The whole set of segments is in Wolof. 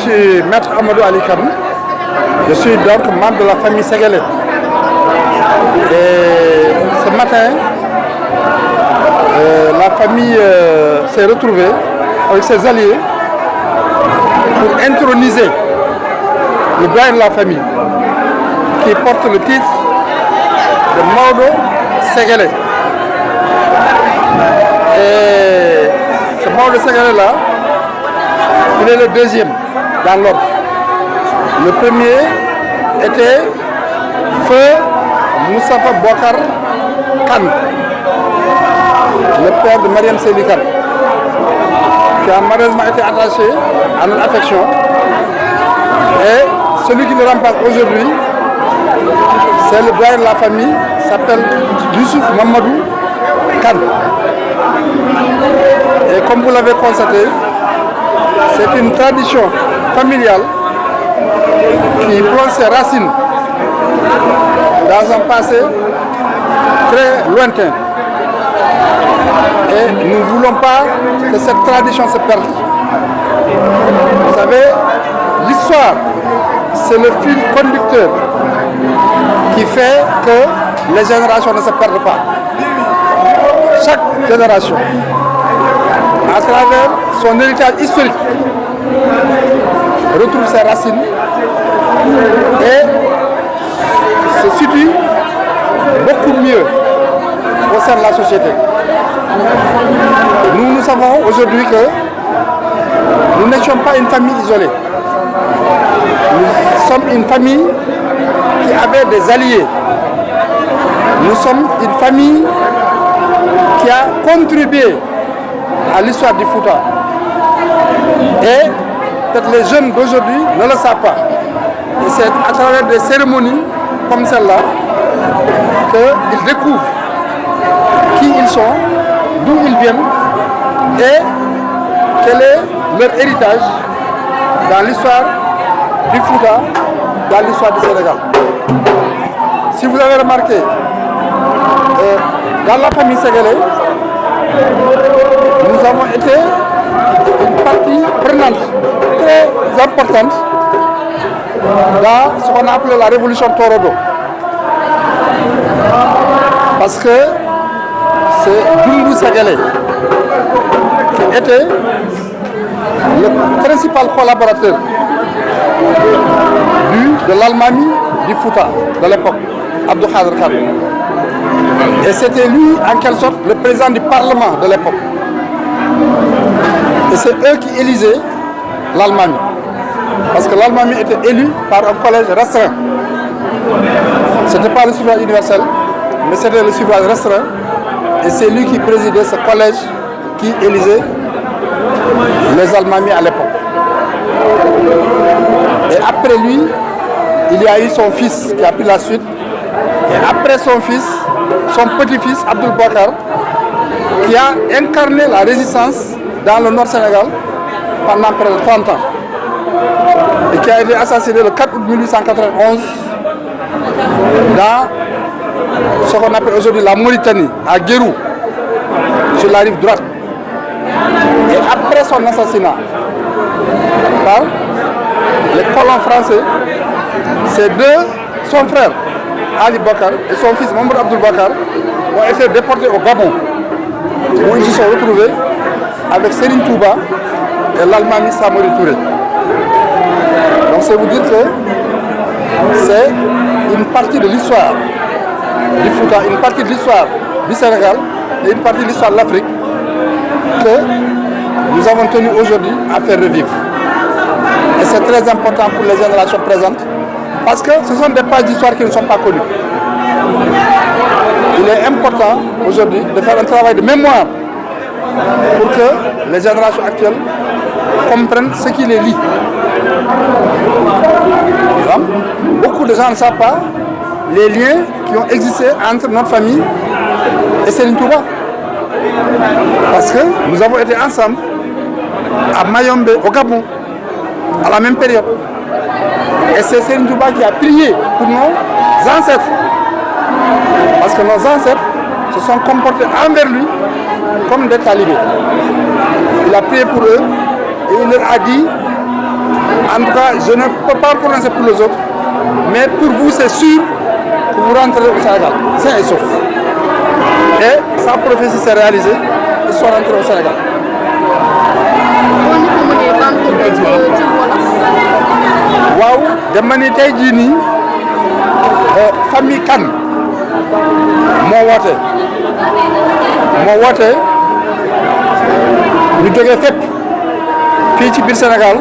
suis Maître Amadou Ali Kane. Je suis donc membre de la famille sénégalaise. Et ce matin, la famille s'est retrouvée avec ses alliés pour introniser le doyen de la famille qui porte le titre de Maodo Sénégalais. Et ce Maodo Sénégalais-là, il est le deuxième dans l'ordre. Le premier était Feu Moustapha Bouakar Kane, le père de Mariam Seyni Kane, qui a malheureusement été attaché à notre affection. Et celui qui le remplace aujourd'hui, c'est le doyen de la famille, s'appelle Youssouf Mamadou Kane. Et comme vous l'avez constaté, c'est une tradition familiale qui plonge ses racines dans un passé très lointain. Et nous ne voulons pas que cette tradition se perde. Vous savez, l'histoire, c'est le fil conducteur qui fait que les générations ne se perdent pas. Chaque génération, à travers son héritage historique, retrouve ses racines et se situe beaucoup mieux au sein de la société. Nous savons aujourd'hui que nous n'étions pas une famille isolée. Nous sommes une famille qui avait des alliés. Nous sommes une famille qui a contribué à l'histoire du Fouta. Et peut-être les jeunes d'aujourd'hui ne le savent pas. Et c'est à travers des cérémonies comme celle-là qu'ils découvrent qui ils sont, d'où ils viennent et quel est leur héritage dans l'histoire du Fouta, dans l'histoire du Sénégal. Si vous avez remarqué, dans la famille sénégalaise, nous avons été une partie prenante très importante dans ce qu'on a appelé la révolution Torodo. Parce que c'est Doumbourou Sénégalais qui était le principal collaborateur de l'Almami du Fouta de l'époque, Abdou Khader Khan. Et c'était lui, en quelque sorte, le président du Parlement de l'époque. Et c'est eux qui élisaient l'Almami. Parce que l'Almami était élu par un collège restreint. Ce n'était pas le suffrage universel, mais c'était le suffrage restreint. Et c'est lui qui présidait ce collège qui élisait les Almami à l'époque. Et après lui, il y a eu son fils qui a pris la suite. Et après son fils, son petit-fils, Abdoul Bouakar, qui a incarné la résistance dans le Nord Sénégal pendant près de 30 ans. Et qui a été assassiné le 4 août 1891 dans ce qu'on appelle aujourd'hui la Mauritanie, à Guérou, sur la rive droite. Et après son assassinat par les colons français, son frère Ali Bakar et son fils Mamadou Abdoul Bakar ont été déportés au Gabon, où ils se sont retrouvés avec Serigne Touba et l'Almami Samori Touré. Donc c'est vous dire que c'est une partie de l'histoire du Fouta, une partie de l'histoire du Sénégal et une partie de l'histoire de l'Afrique que nous avons tenu aujourd'hui à faire revivre. Et c'est très important pour les générations présentes parce que ce sont des pages d'histoire qui ne sont pas connues. Il est important aujourd'hui de faire un travail de mémoire pour que les générations actuelles comprennent ce qui les lie. Beaucoup de gens ne savent pas les liens qui ont existé entre notre famille et Serigne Touba. Parce que nous avons été ensemble à Mayombe, au Gabon, à la même période. Et c'est Serigne Touba qui a prié pour nos ancêtres. Parce que nos ancêtres se sont comportés envers lui comme des talibés. Il a prié pour eux et il leur a dit En tout cas, je ne peux pas prononcer pour les autres, mais pour vous, c'est sûr que vous rentrez au Sénégal, sain et sauf. Et sa prophétie s'est réalisée, ils sont rentrés au Sénégal. waaw dama ni tey jii nii famille Kane moo woote ñu jógee fépp fii ci biir Sénégal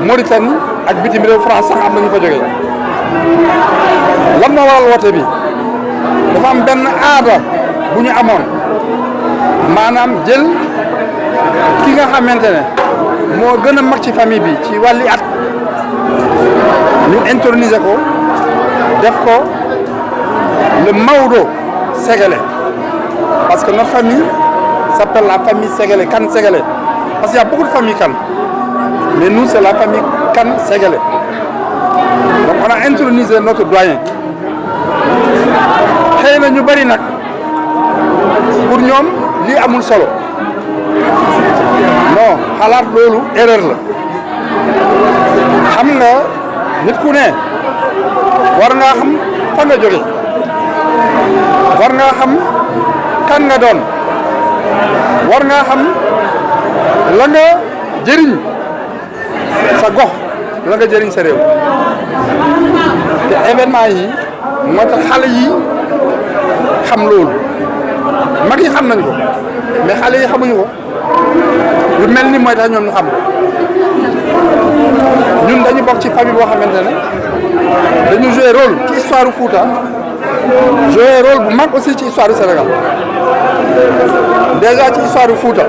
Mauritanie ak bitim réew France sax am na ñu fa jógee lan moo waral woote bi dafa am benn aada bu ñu amoon maanaam jël ki nga xamante ne moo gën a mag ci famille bi ci wàlli at ñu introniser ko def ko le Maodo sénégalais parce que notre famille s'appelle la famille sénégalais Kane sénégalais parce qu'il y a beaucoup de familles Kane mais nous c'est la famille Kane sénégalais donc on a intronisé notre doyen xëy na ñu bari nag pour ñoom lii amul solo non xalaat loolu erreur la xam nga nit ku ne war ngaa xam fa nga jóge war ngaa xam kan nga doon war ngaa xam la nga jëriñ sa gox la nga jëriñ sa réew te événement yi moo tax xale yi xam loolu mag yi xam nañ ko mais xale yi xamuñu ko lu mel ni mooy tax ñoom ñu xam ko ñun dañu bokk ci famille boo xamante ne dañu jouer rôle ci histoire du Fouta jouer rôle bu mag aussi ci histoire du Sénégal déjà ci histoire du Fouta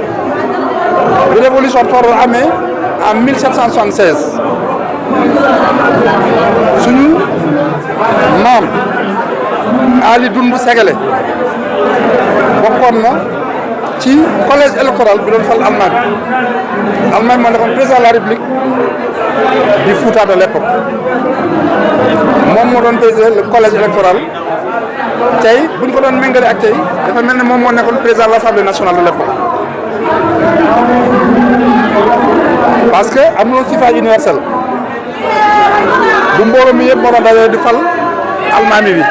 bi révolution Toroor amee en 1776 suñu maam Ali Dundu Ségalé bokkoon na ci collège électoral bi doon fal Almaañ moo nekkoon président de la République du Fouta de l'époque moom moo doon président le collège électoral tey bu ñu ko doon méngale ak tey dafa mel ne moom moo nekkoon président de l'Assemblée nationale de l'époque parce que amuloo suffrage universel du mbooloo mi yëpp moo doon dajale di fal Almaami bi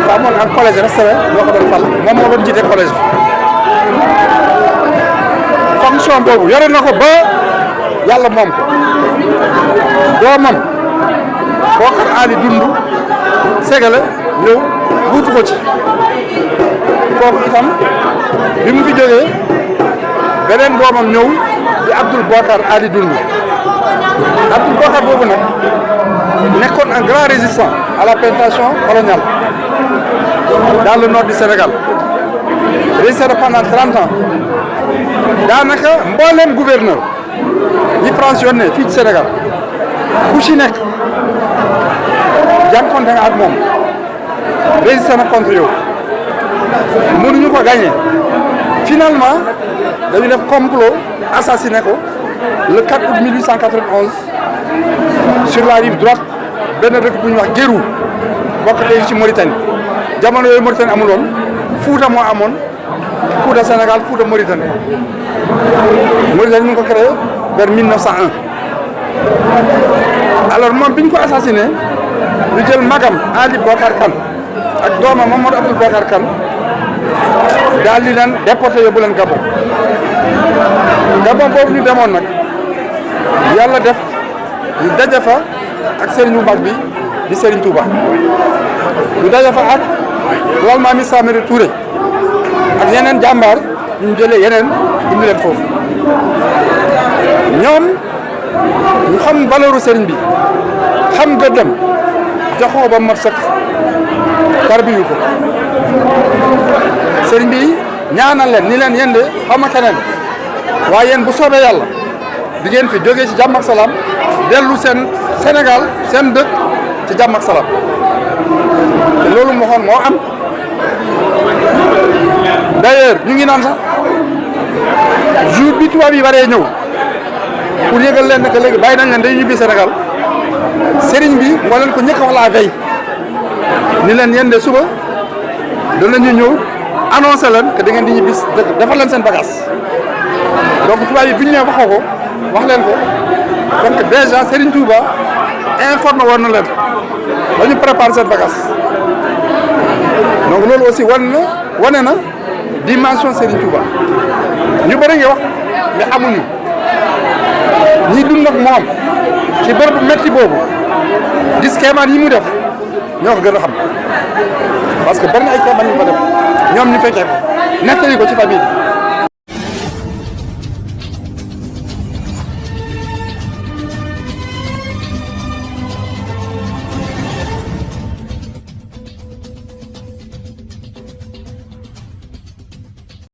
fa amoon ak collège restreint ñoo ko doon fal moom moo doon jiite collège bi fonction boobu yore na ko ba yàlla moom ko doomam Bokar Ali Dundu Ségalé ñëw wuutu ko ci kooku itam bi mu fi jógee beneen doomam ñëw di Abdoul Bokar Ali Dundu Abdoul Bokar boobu nag nekkoon un grand résistant à la pénétration coloniale dans le nord du Sénégal résisté pendant 30 ans daanaka mbooleem gouverneur yi France yónnee fii ci Sénégal ku ci nekk jànkonte nga ak moom résisté na contre yow mënuñu ko gagné finalement dañu def complot assassiné ko le 4 août 1891 sur la rive droite benn dëkk bu ñuy wax Gérou bokk tey ci Mauritanie jamono yooyu Mauritanie amul woon Fouta moo amoon Fouta Sénégal Fouta Mauritanie Mauritanie ñu ngi ko créé vers 1901 alors moom bi ñu ko assassiné ñu jël magam Ali Bokar Kane ak doomam Mamadou Abdoul Bokar Kane daal di leen déporté yóbbu leen Gabon Gabon boobu ñu demoon nag yàlla def ñu daje fa ak Serigne bu mag bi di Serigne Touba ñu daje fa ak l'Almaami Samori Touré ak yeneen jàmbaar ñu jëlee yeneen indi leen foofu ñoom ñu xam valeur Serigne bi xam gëddam joxoo ba mat sëkk tarbiyu ko Serigne bi ñaanal leen ni leen yéen de xama keneen waaye yéen bu soobee yàlla di ngeen fi jógee ci jàmm ak salaam dellu seen Sénégal seen dëkk ci jàmm ak salaam te loolu moo xoon moo am d'ailleurs ñu ngi naan sax jour bi tubaab yi waree ñëw pour yëgal leen que léegi bàyyi nañ leen day ñibbi Sénégal Serigne bi moo leen ko njëkk a wax la veille ni leen yéen de suba danañu ñëw annoncé leen que da ngeen di ñibbi defal leen seen bagage donc tubaab yi bi ñu ñëwee waxoo ko wax leen ko donc déjà Serigne Touba informé woon na leen ba ñu préparer cette vacance donc loolu aussi wane na dimension Serigne Touba ñu bëri ngi wax mais xamuñu ñi dund ak moom ci bërëb bu métti boobu gis kéemaan yi mu def ñoo ko gën a xam parce que bari na ay kéemaan yu ko def ñoom ñu fekkee ko nettali ko ci famille